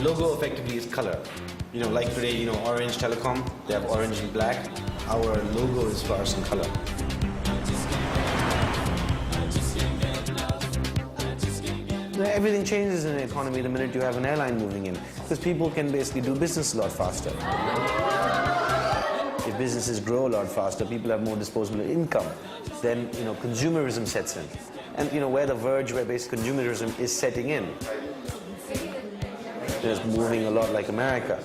logo effectively is color. You know, like today, you know, Orange Telecom, they have orange and black. Our logo is fluorescent color. Everything changes in the economy the minute you have an airline moving in, because people can basically do business a lot faster. If businesses grow a lot faster, people have more disposable income, then, you know, consumerism sets in. And, you know, where the verge where basic consumerism is setting in. It's moving a lot like America.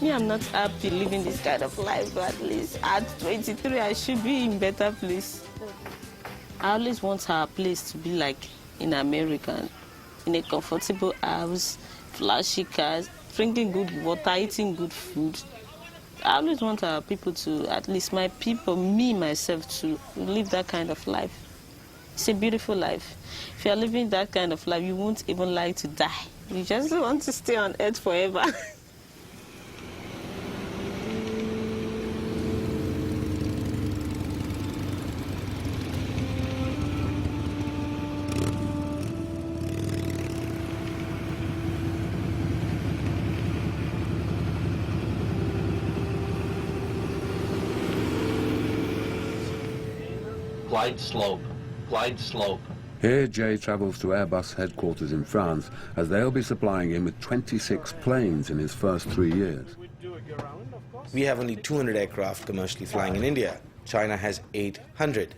Me, I'm not happy living this kind of life, but at least at 23, I should be in better place. I always want our place to be like in America, in a comfortable house, flashy cars, drinking good water, eating good food. I always want our people to, at least my people, me, myself, to live that kind of life. It's a beautiful life. If you're living that kind of life, you won't even like to die. You just want to stay on earth forever. Glide slope, glide slope. Here, Jay travels to Airbus headquarters in France, as they'll be supplying him with 26 planes in his first 3 years. We have only 200 aircraft commercially flying in India. China has 800.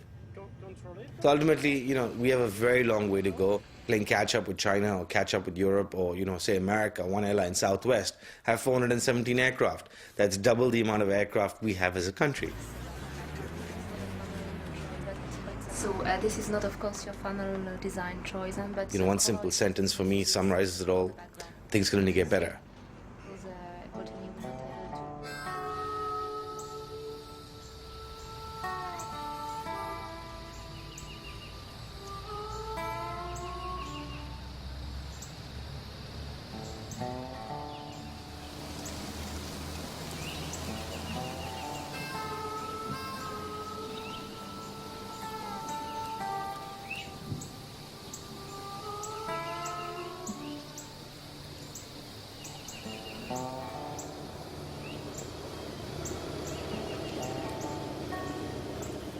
So ultimately, you know, we have a very long way to go. Playing catch up with China or catch up with Europe or, you know, say America, one airline, Southwest, have 417 aircraft. That's double the amount of aircraft we have as a country. So this is not, of course, your final design choice, but... You know, one simple sentence for me summarizes it all. Things can only get better.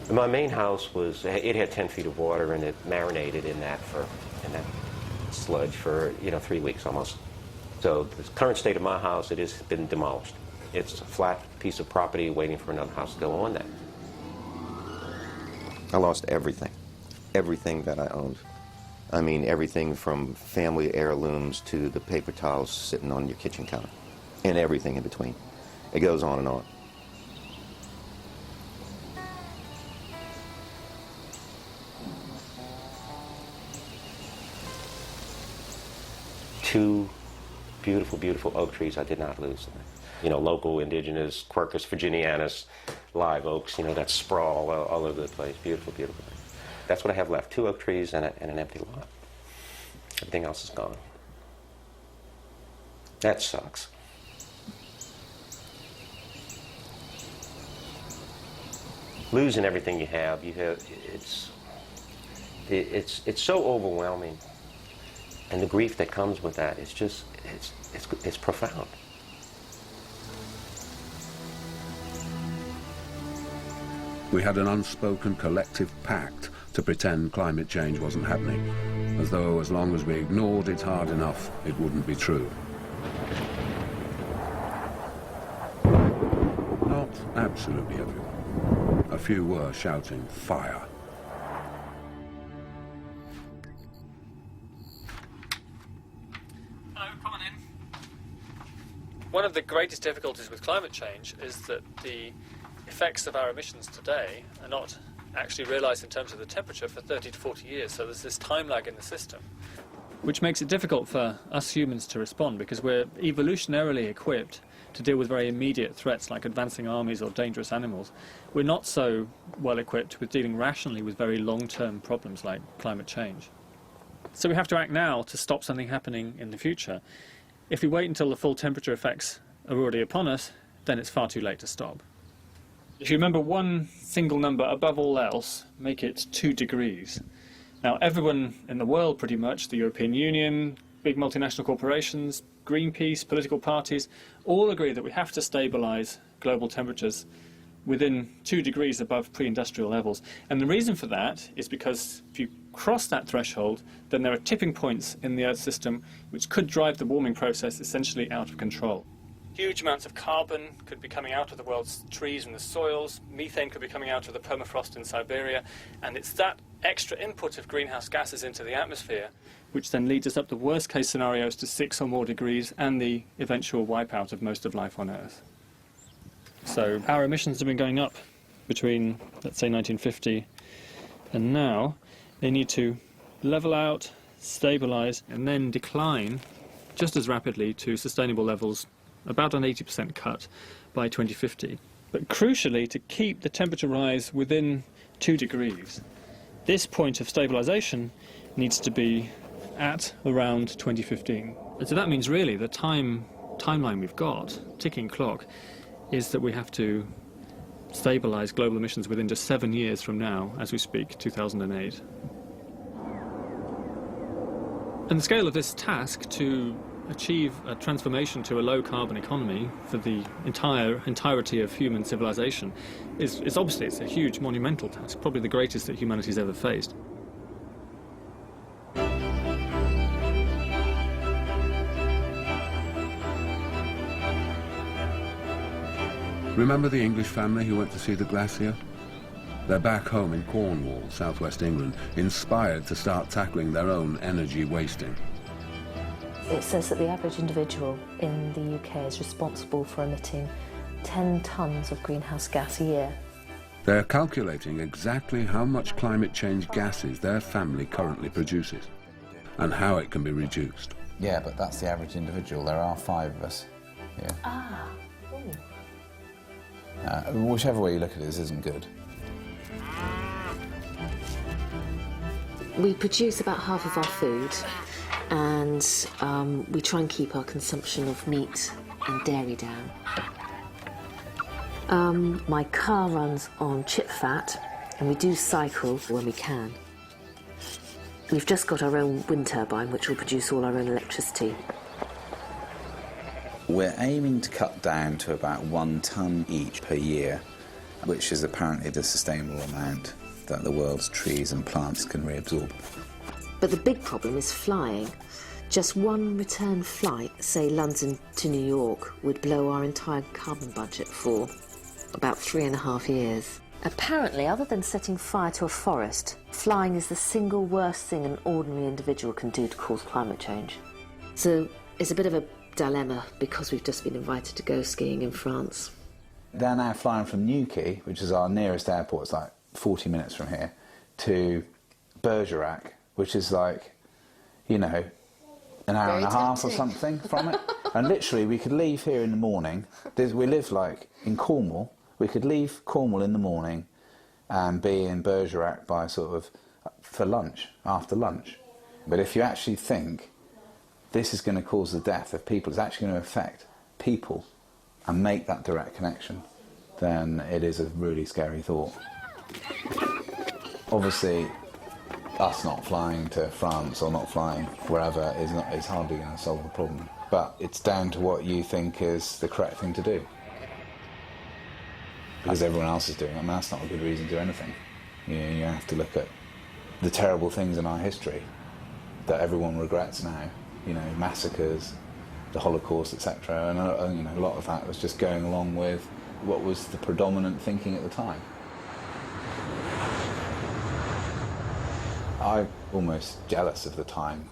My main house was, it had 10 feet of water and it marinated in that sludge for, 3 weeks almost. So the current state of my house, it has been demolished. It's a flat piece of property waiting for another house to go on that. I lost everything that I owned. I mean, everything from family heirlooms to the paper towels sitting on your kitchen counter, and everything in between. It goes on and on. Two beautiful, beautiful oak trees I did not lose. You know, local indigenous Quercus virginianus live oaks, that sprawl all over the place. Beautiful, beautiful. That's what I have left, 2 oak trees and an empty lot. Everything else is gone. That sucks. Losing everything you have, it's so overwhelming. And the grief that comes with that is just, it's profound. We had an unspoken collective pact to pretend climate change wasn't happening, as though as long as we ignored it hard enough, it wouldn't be true. Not absolutely everyone. A few were shouting, "Fire!" One of the greatest difficulties with climate change is that the effects of our emissions today are not actually realised in terms of the temperature for 30 to 40 years, so there's this time lag in the system, which makes it difficult for us humans to respond because we're evolutionarily equipped to deal with very immediate threats like advancing armies or dangerous animals. We're not so well equipped with dealing rationally with very long-term problems like climate change. So we have to act now to stop something happening in the future. If we wait until the full temperature effects are already upon us, then it's far too late to stop. If you remember one single number above all else, make it 2 degrees. Now, everyone in the world, pretty much, the European Union, big multinational corporations, Greenpeace, political parties, all agree that we have to stabilise global temperatures within 2 degrees above pre-industrial levels. And the reason for that is because if you cross that threshold, then there are tipping points in the Earth system which could drive the warming process essentially out of control. Huge amounts of carbon could be coming out of the world's trees and the soils, methane could be coming out of the permafrost in Siberia, and it's that extra input of greenhouse gases into the atmosphere which then leads us up the worst case scenarios to 6 or more degrees and the eventual wipeout of most of life on Earth. So our emissions have been going up between, let's say, 1950 and now. They need to level out, stabilise, and then decline just as rapidly to sustainable levels, about an 80% cut by 2050. But crucially, to keep the temperature rise within 2 degrees, this point of stabilisation needs to be at around 2015. So that means really the timeline we've got, ticking clock, is that we have to stabilise global emissions within just 7 years from now, as we speak, 2008. And the scale of this task to achieve a transformation to a low-carbon economy for the entirety of human civilization is obviously it's a huge, monumental task, probably the greatest that humanity's ever faced. Remember the English family who went to see the glacier? They're back home in Cornwall, southwest England, inspired to start tackling their own energy wasting. It says that the average individual in the UK is responsible for emitting 10 tonnes of greenhouse gas a year. They're calculating exactly how much climate change gases their family currently produces and how it can be reduced. Yeah, but that's the average individual. There are 5 of us here. Ah. Whichever way you look at it, this isn't good. We produce about half of our food, and we try and keep our consumption of meat and dairy down. My car runs on chip fat, and we do cycle when we can. We've just got our own wind turbine, which will produce all our own electricity. We're aiming to cut down to about 1 tonne each per year, which is apparently the sustainable amount that the world's trees and plants can reabsorb. But the big problem is flying. Just one return flight, say London to New York, would blow our entire carbon budget for about 3.5 years. Apparently, other than setting fire to a forest, flying is the single worst thing an ordinary individual can do to cause climate change. So it's a bit of a dilemma because we've just been invited to go skiing in France. They're now flying from Newquay, which is our nearest airport, it's like 40 minutes from here, to Bergerac, which is like, you know, an hour and a half or something from it. And literally we could leave here in the morning. We live like in Cornwall. We could leave Cornwall in the morning and be in Bergerac by sort of for lunch, after lunch. But if you actually think this is going to cause the death of people, it's actually going to affect people and make that direct connection, then it is a really scary thought. Obviously, us not flying to France or not flying wherever is hardly going to solve the problem. But it's down to what you think is the correct thing to do. Because everyone else is doing it, and that's not a good reason to do anything. You know, you have to look at the terrible things in our history that everyone regrets now. You know, massacres, the Holocaust, etc. And you know, a lot of that was just going along with what was the predominant thinking at the time. I'm almost jealous of the time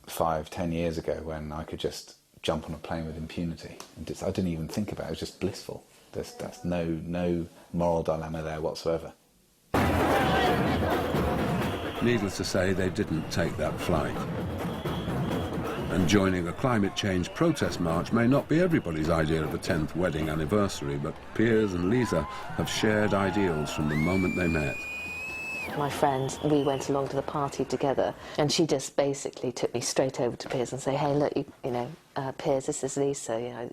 5-10 years ago when I could just jump on a plane with impunity. And I didn't even think about it, it was just blissful. There's no moral dilemma there whatsoever. Needless to say, they didn't take that flight. And joining a climate change protest march may not be everybody's idea of a 10th wedding anniversary, but Piers and Lisa have shared ideals from the moment they met. My friend, we went along to the party together, and she just basically took me straight over to Piers and said, hey, look, you know, Piers, this is Lisa, you know,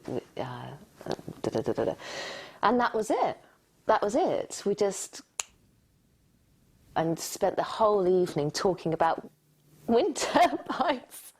da-da-da-da-da. And that was it. That was it. We just and spent the whole evening talking about wind turbines.